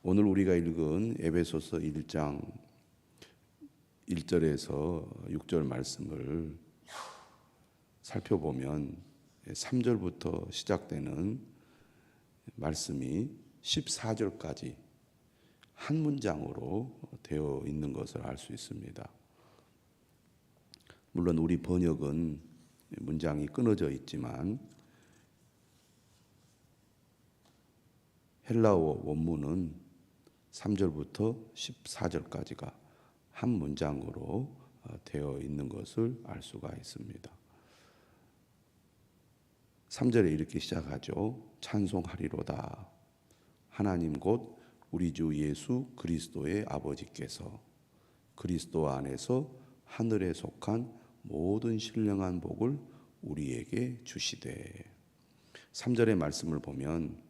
오늘 우리가 읽은 에베소서 1장 1절에서 6절 말씀을 살펴보면 3절부터 시작되는 말씀이 14절까지 한 문장으로 되어 있는 것을 알 수 있습니다. 물론 우리 번역은 문장이 끊어져 있지만 헬라어 원문은 3절부터 14절까지가 한 문장으로 되어 있는 것을 알 수가 있습니다. 3절에 이렇게 시작하죠. 찬송하리로다. 하나님 곧 우리 주 예수 그리스도의 아버지께서 그리스도 안에서 하늘에 속한 모든 신령한 복을 우리에게 주시되. 3절의 말씀을 보면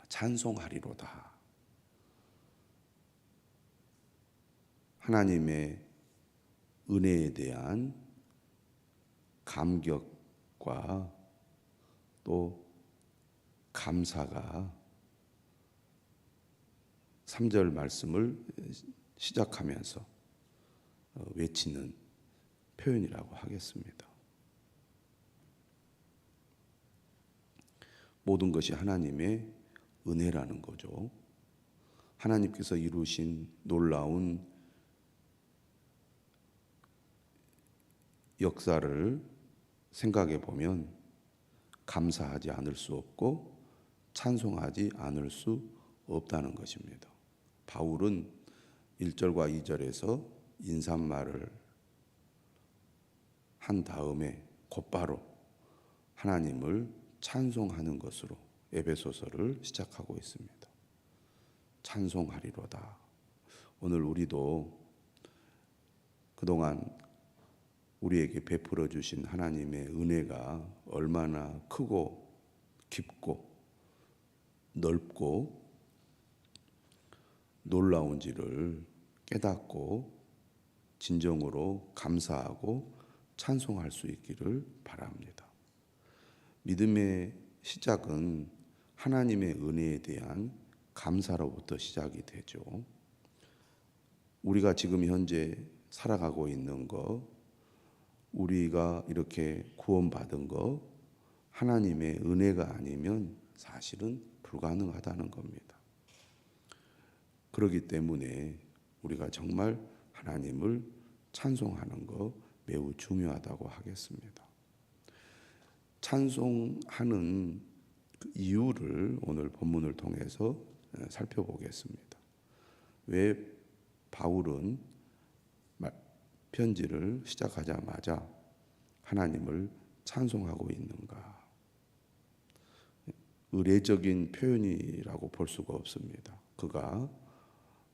찬송하리로다. 하나님의 은혜에 대한 감격과 또 감사가 3절 말씀을 시작하면서 외치는 표현이라고 하겠습니다. 모든 것이 하나님의 은혜라는 거죠. 하나님께서 이루신 놀라운 역사를 생각해 보면 감사하지 않을 수 없고 찬송하지 않을 수 없다는 것입니다. 바울은 1절과 2절에서 인사말을 한 다음에 곧바로 하나님을 찬송하는 것으로 에베소서를 시작하고 있습니다. 찬송하리로다. 오늘 우리도 그동안 우리에게 베풀어 주신 하나님의 은혜가 얼마나 크고 깊고 넓고 놀라운지를 깨닫고 진정으로 감사하고 찬송할 수 있기를 바랍니다. 믿음의 시작은 하나님의 은혜에 대한 감사로부터 시작이 되죠. 우리가 지금 현재 살아가고 있는 것, 우리가 이렇게 구원받은 것, 하나님의 은혜가 아니면 사실은 불가능하다는 겁니다. 그렇기 때문에 우리가 정말 하나님을 찬송하는 것 매우 중요하다고 하겠습니다. 찬송하는 그 이유를 오늘 본문을 통해서 살펴보겠습니다. 왜 바울은 편지를 시작하자마자 하나님을 찬송하고 있는가? 의례적인 표현이라고 볼 수가 없습니다. 그가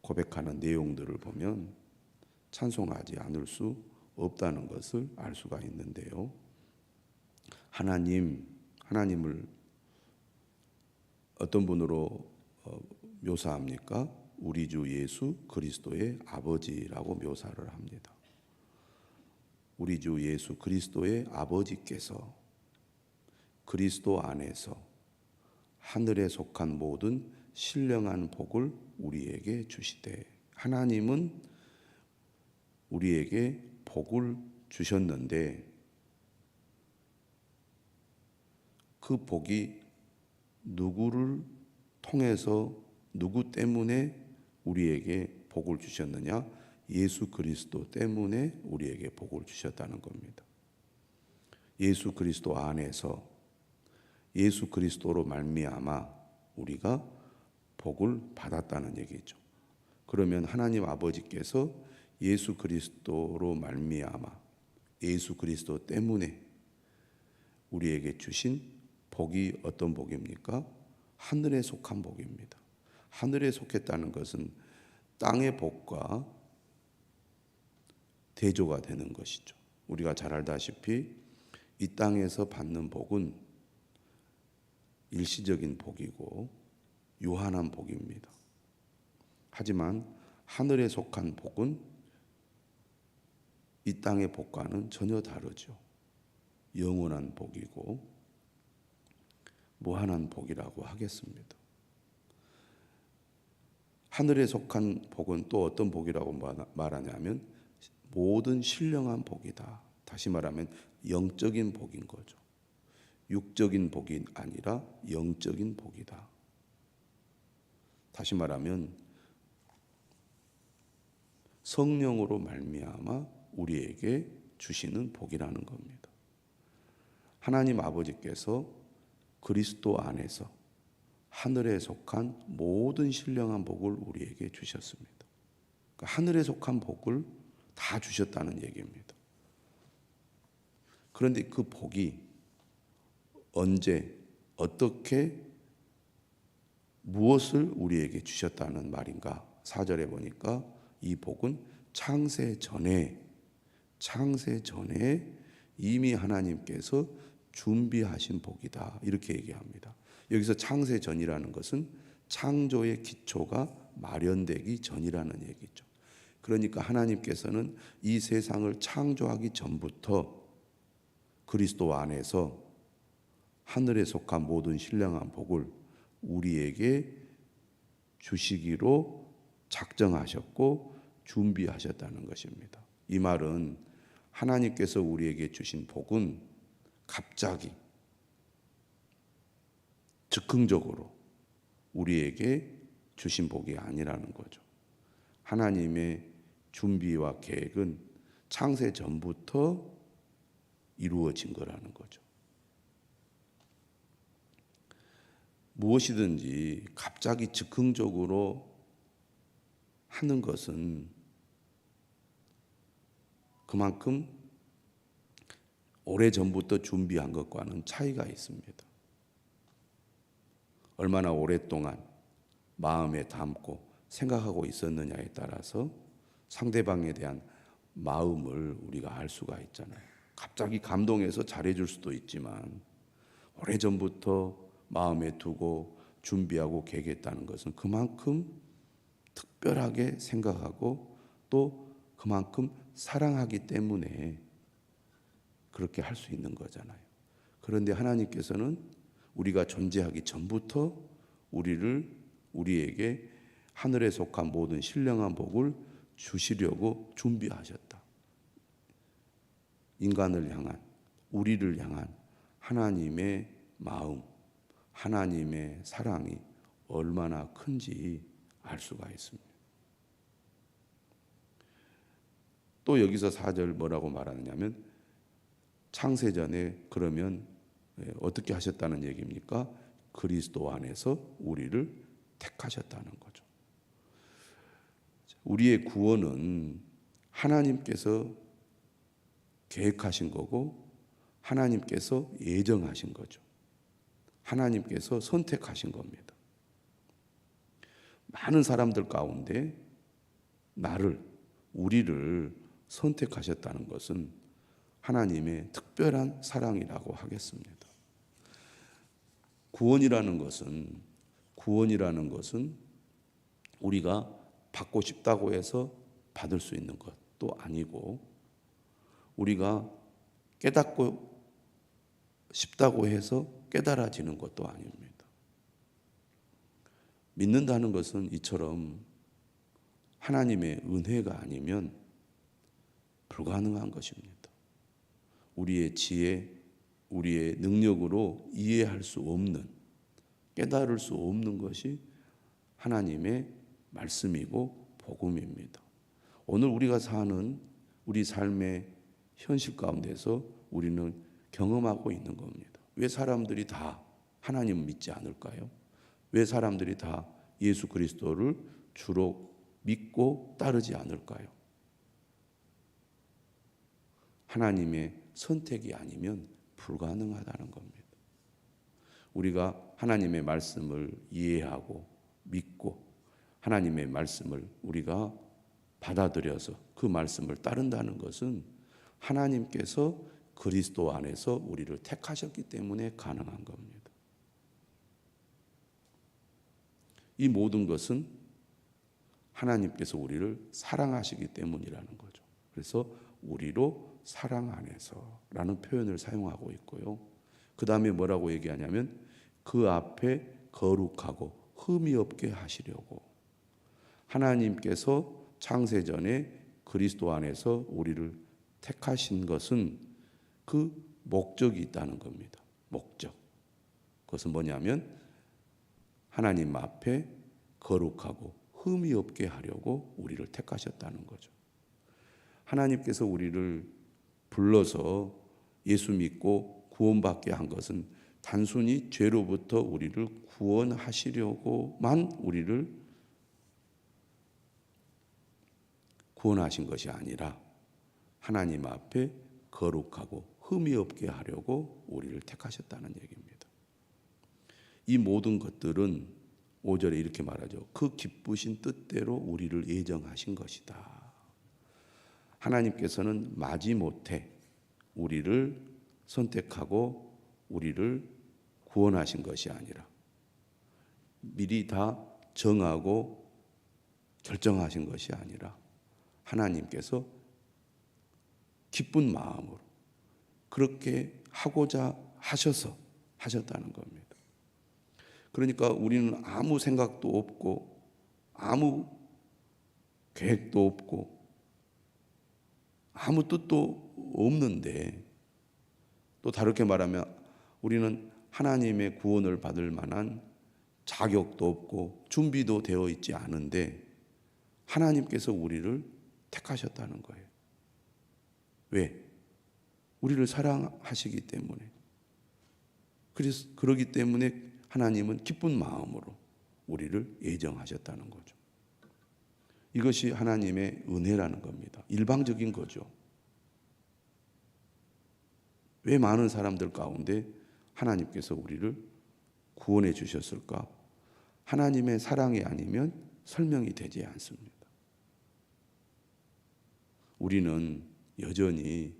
고백하는 내용들을 보면 찬송하지 않을 수 없다는 것을 알 수가 있는데요. 하나님을 어떤 분으로 묘사합니까? 우리 주 예수 그리스도의 아버지라고 묘사를 합니다. 우리 주 예수 그리스도의 아버지께서 그리스도 안에서 하늘에 속한 모든 신령한 복을 우리에게 주시되. 하나님은 우리에게 복을 주셨는데 그 복이 누구를 통해서 누구 때문에 우리에게 복을 주셨느냐? 예수 그리스도 때문에 우리에게 복을 주셨다는 겁니다. 예수 그리스도 안에서 예수 그리스도로 말미암아 우리가 복을 받았다는 얘기죠. 그러면 하나님 아버지께서 예수 그리스도로 말미암아 예수 그리스도 때문에 우리에게 주신 복이 어떤 복입니까? 하늘에 속한 복입니다. 하늘에 속했다는 것은 땅의 복과 대조가 되는 것이죠. 우리가 잘 알다시피 이 땅에서 받는 복은 일시적인 복이고 유한한 복입니다. 하지만 하늘에 속한 복은 이 땅의 복과는 전혀 다르죠. 영원한 복이고 무한한 복이라고 하겠습니다. 하늘에 속한 복은 또 어떤 복이라고 말하냐면 모든 신령한 복이다. 다시 말하면 영적인 복인 거죠. 육적인 복이 아니라 영적인 복이다. 다시 말하면 성령으로 말미암아 우리에게 주시는 복이라는 겁니다. 하나님 아버지께서 그리스도 안에서 하늘에 속한 모든 신령한 복을 우리에게 주셨습니다. 그러니까 하늘에 속한 복을 다 주셨다는 얘기입니다. 그런데 그 복이 언제, 어떻게, 무엇을 우리에게 주셨다는 말인가? 4절에 보니까 이 복은 창세 전에 이미 하나님께서 준비하신 복이다. 이렇게 얘기합니다. 여기서 창세 전이라는 것은 창조의 기초가 마련되기 전이라는 얘기죠. 그러니까 하나님께서는 이 세상을 창조하기 전부터 그리스도 안에서 하늘에 속한 모든 신령한 복을 우리에게 주시기로 작정하셨고 준비하셨다는 것입니다. 이 말은 하나님께서 우리에게 주신 복은 갑자기 즉흥적으로 우리에게 주신 복이 아니라는 거죠. 하나님의 준비와 계획은 창세 전부터 이루어진 거라는 거죠. 무엇이든지 갑자기 즉흥적으로 하는 것은 그만큼 오래전부터 준비한 것과는 차이가 있습니다. 얼마나 오랫동안 마음에 담고 생각하고 있었느냐에 따라서 상대방에 대한 마음을 우리가 알 수가 있잖아요. 갑자기 감동해서 잘해줄 수도 있지만 오래전부터 마음에 두고 준비하고 계획했다는 것은 그만큼 특별하게 생각하고 또 그만큼 사랑하기 때문에 그렇게 할 수 있는 거잖아요. 그런데 하나님께서는 우리가 존재하기 전부터 우리에게 하늘에 속한 모든 신령한 복을 주시려고 준비하셨다. 인간을 향한, 우리를 향한 하나님의 마음, 하나님의 사랑이 얼마나 큰지 알 수가 있습니다. 또 여기서 4절 뭐라고 말하느냐면 창세전에 그러면 어떻게 하셨다는 얘기입니까? 그리스도 안에서 우리를 택하셨다는 거죠. 우리의 구원은 하나님께서 계획하신 거고 하나님께서 예정하신 거죠. 하나님께서 선택하신 겁니다. 많은 사람들 가운데 우리를 선택하셨다는 것은 하나님의 특별한 사랑이라고 하겠습니다. 구원이라는 것은 우리가 받고 싶다고 해서 받을 수 있는 것도 아니고 우리가 깨닫고 싶다고 해서 깨달아지는 것도 아닙니다. 믿는다는 것은 이처럼 하나님의 은혜가 아니면 불가능한 것입니다. 우리의 지혜, 우리의 능력으로 이해할 수 없는, 깨달을 수 없는 것이 하나님의 말씀이고 복음입니다. 오늘 우리가 사는 우리 삶의 현실 가운데서 우리는 경험하고 있는 겁니다. 왜 사람들이 다 하나님을 믿지 않을까요? 왜 사람들이 다 예수 그리스도를 주로 믿고 따르지 않을까요? 하나님의 선택이 아니면 불가능하다는 겁니다. 우리가 하나님의 말씀을 이해하고 믿고 하나님의 말씀을 우리가 받아들여서 그 말씀을 따른다는 것은 하나님께서 그리스도 안에서 우리를 택하셨기 때문에 가능한 겁니다. 이 모든 것은 하나님께서 우리를 사랑하시기 때문이라는 거죠. 그래서 우리로 사랑 안에서 라는 표현을 사용하고 있고요. 그 다음에 뭐라고 얘기하냐면 그 앞에 거룩하고 흠이 없게 하시려고. 하나님께서 창세전에 그리스도 안에서 우리를 택하신 것은 그 목적이 있다는 겁니다. 목적. 그것은 뭐냐면 하나님 앞에 거룩하고 흠이 없게 하려고 우리를 택하셨다는 거죠. 하나님께서 우리를 불러서 예수 믿고 구원받게 한 것은 단순히 죄로부터 우리를 구원하시려고만 우리를 구원하신 것이 아니라 하나님 앞에 거룩하고 흠이 없게 하려고 우리를 택하셨다는 얘기입니다. 이 모든 것들은 5절에 이렇게 말하죠. 그 기쁘신 뜻대로 우리를 예정하신 것이다. 하나님께서는 마지못해 우리를 선택하고 우리를 구원하신 것이 아니라 미리 다 정하고 결정하신 것이 아니라 하나님께서 기쁜 마음으로 그렇게 하고자 하셔서 하셨다는 겁니다. 그러니까 우리는 아무 생각도 없고 아무 계획도 없고 아무 뜻도 없는데, 또 다르게 말하면 우리는 하나님의 구원을 받을 만한 자격도 없고 준비도 되어 있지 않은데 하나님께서 우리를 택하셨다는 거예요. 왜? 우리를 사랑하시기 때문에. 그래서 그러기 때문에 하나님은 기쁜 마음으로 우리를 예정하셨다는 거죠. 이것이 하나님의 은혜라는 겁니다. 일방적인 거죠. 왜 많은 사람들 가운데 하나님께서 우리를 구원해 주셨을까? 하나님의 사랑이 아니면 설명이 되지 않습니다. 우리는 여전히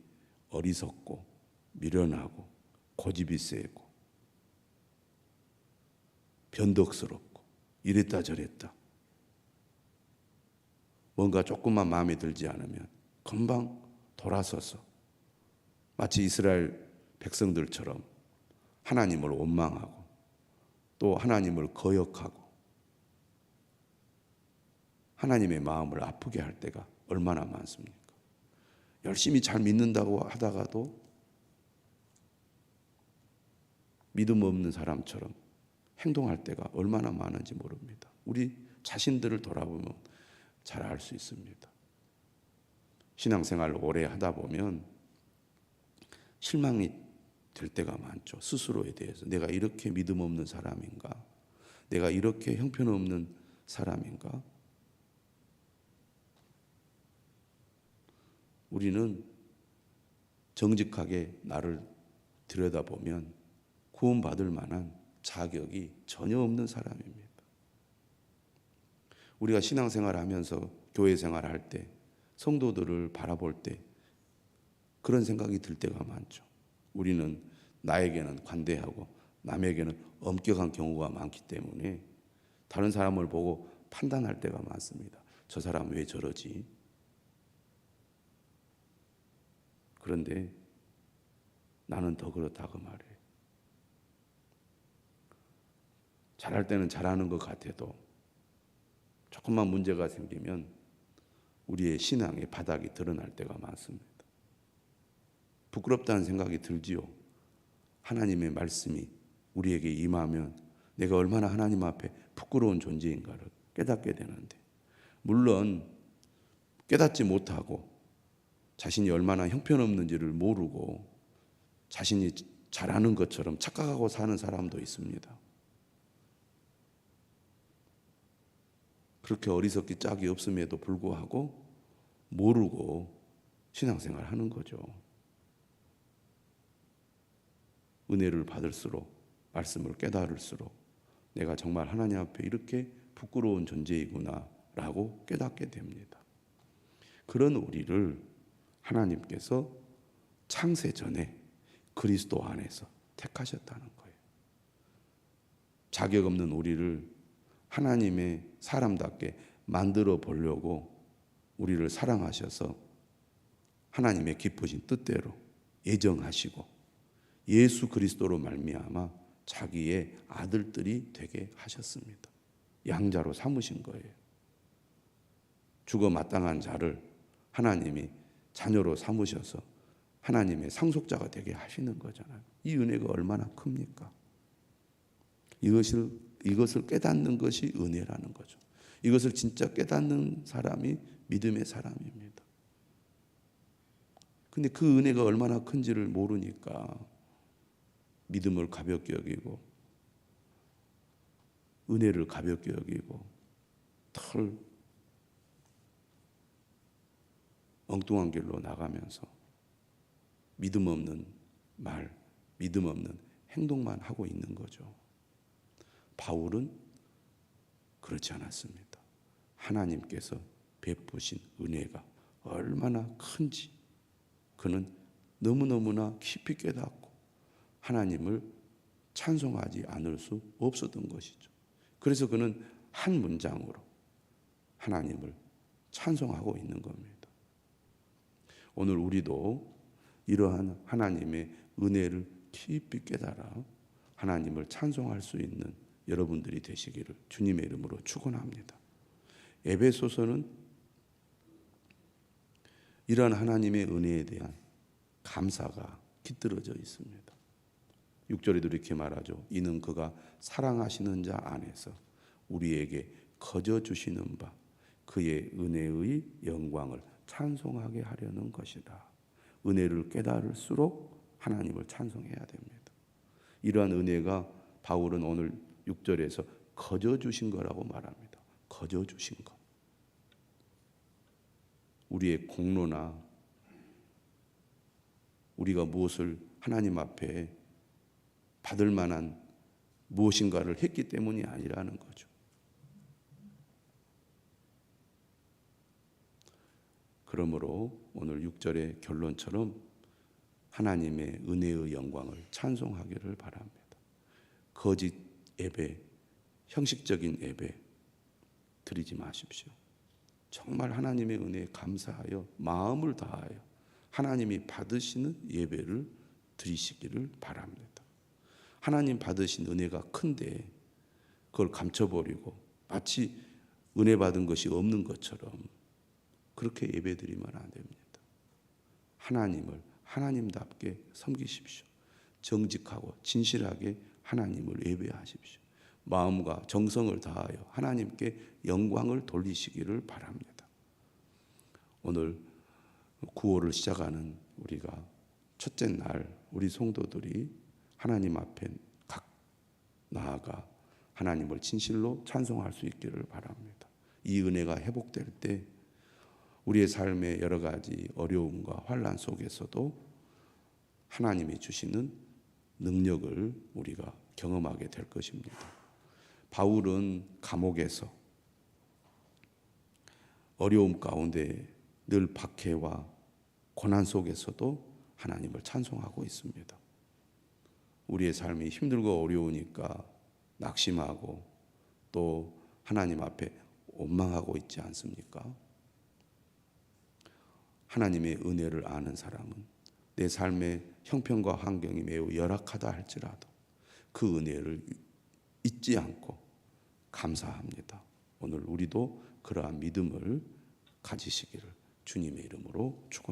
어리석고 미련하고 고집이 세고 변덕스럽고 이랬다 저랬다. 뭔가 조금만 마음에 들지 않으면 금방 돌아서서 마치 이스라엘 백성들처럼 하나님을 원망하고 또 하나님을 거역하고 하나님의 마음을 아프게 할 때가 얼마나 많습니까? 열심히 잘 믿는다고 하다가도 믿음 없는 사람처럼 행동할 때가 얼마나 많은지 모릅니다. 우리 자신들을 돌아보면 잘 알 수 있습니다. 신앙생활을 오래 하다 보면 실망이 될 때가 많죠. 스스로에 대해서 내가 이렇게 믿음 없는 사람인가? 내가 이렇게 형편없는 사람인가? 우리는 정직하게 나를 들여다보면 구원받을 만한 자격이 전혀 없는 사람입니다. 우리가 신앙생활을 하면서 교회 생활을 할 때 성도들을 바라볼 때 그런 생각이 들 때가 많죠. 우리는 나에게는 관대하고 남에게는 엄격한 경우가 많기 때문에 다른 사람을 보고 판단할 때가 많습니다. 저 사람 왜 저러지? 그런데 나는 더 그렇다고 말해요. 잘할 때는 잘하는 것 같아도 조금만 문제가 생기면 우리의 신앙의 바닥이 드러날 때가 많습니다. 부끄럽다는 생각이 들지요. 하나님의 말씀이 우리에게 임하면 내가 얼마나 하나님 앞에 부끄러운 존재인가를 깨닫게 되는데, 물론 깨닫지 못하고 자신이 얼마나 형편없는지를 모르고 자신이 잘하는 것처럼 착각하고 사는 사람도 있습니다. 그렇게 어리석기 짝이 없음에도 불구하고 모르고 신앙생활 하는 거죠. 은혜를 받을수록, 말씀을 깨달을수록 내가 정말 하나님 앞에 이렇게 부끄러운 존재이구나 라고 깨닫게 됩니다. 그런 우리를 하나님께서 창세 전에 그리스도 안에서 택하셨다는 거예요. 자격 없는 우리를 하나님의 사람답게 만들어 보려고 우리를 사랑하셔서 하나님의 기쁘신 뜻대로 예정하시고 예수 그리스도로 말미암아 자기의 아들들이 되게 하셨습니다. 양자로 삼으신 거예요. 죽어 마땅한 자를 하나님이 자녀로 삼으셔서 하나님의 상속자가 되게 하시는 거잖아요. 이 은혜가 얼마나 큽니까? 이것을 깨닫는 것이 은혜라는 거죠. 이것을 진짜 깨닫는 사람이 믿음의 사람입니다. 근데 그 은혜가 얼마나 큰지를 모르니까 믿음을 가볍게 여기고 은혜를 가볍게 여기고 털 엉뚱한 길로 나가면서 믿음 없는 말, 믿음 없는 행동만 하고 있는 거죠. 바울은 그렇지 않았습니다. 하나님께서 베푸신 은혜가 얼마나 큰지 그는 너무너무나 깊이 깨닫고 하나님을 찬송하지 않을 수 없었던 것이죠. 그래서 그는 한 문장으로 하나님을 찬송하고 있는 겁니다. 오늘 우리도 이러한 하나님의 은혜를 깊이 깨달아 하나님을 찬송할 수 있는 여러분들이 되시기를 주님의 이름으로 축원합니다. 에베소서는 이러한 하나님의 은혜에 대한 감사가 깃들어져 있습니다. 6절에도 이렇게 말하죠. 이는 그가 사랑하시는 자 안에서 우리에게 거저 주시는 바 그의 은혜의 영광을 찬송하게 하려는 것이다. 은혜를 깨달을수록 하나님을 찬송해야 됩니다. 이러한 은혜가 바울은 오늘 6절에서 거저 주신 거라고 말합니다. 거저 주신 것. 우리의 공로나 우리가 무엇을 하나님 앞에 받을 만한 무엇인가를 했기 때문이 아니라는 거죠. 그러므로 오늘 6절의 결론처럼 하나님의 은혜의 영광을 찬송하기를 바랍니다. 거짓 예배, 형식적인 예배 드리지 마십시오. 정말 하나님의 은혜에 감사하여 마음을 다하여 하나님이 받으시는 예배를 드리시기를 바랍니다. 하나님 받으신 은혜가 큰데 그걸 감춰버리고 마치 은혜 받은 것이 없는 것처럼 그렇게 예배드리면 안 됩니다. 하나님을 하나님답게 섬기십시오. 정직하고 진실하게 하나님을 예배하십시오. 마음과 정성을 다하여 하나님께 영광을 돌리시기를 바랍니다. 오늘 9월을 시작하는 우리가 첫째 날 우리 성도들이 하나님 앞에 각 나아가 하나님을 진실로 찬송할 수 있기를 바랍니다. 이 은혜가 회복될 때 우리의 삶의 여러 가지 어려움과 환난 속에서도 하나님이 주시는 능력을 우리가 경험하게 될 것입니다. 바울은 감옥에서 어려움 가운데 늘 박해와 고난 속에서도 하나님을 찬송하고 있습니다. 우리의 삶이 힘들고 어려우니까 낙심하고 또 하나님 앞에 원망하고 있지 않습니까? 하나님의 은혜를 아는 사람은 내 삶의 형편과 환경이 매우 열악하다 할지라도 그 은혜를 잊지 않고 감사합니다. 오늘 우리도 그러한 믿음을 가지시기를 주님의 이름으로 축원합니다.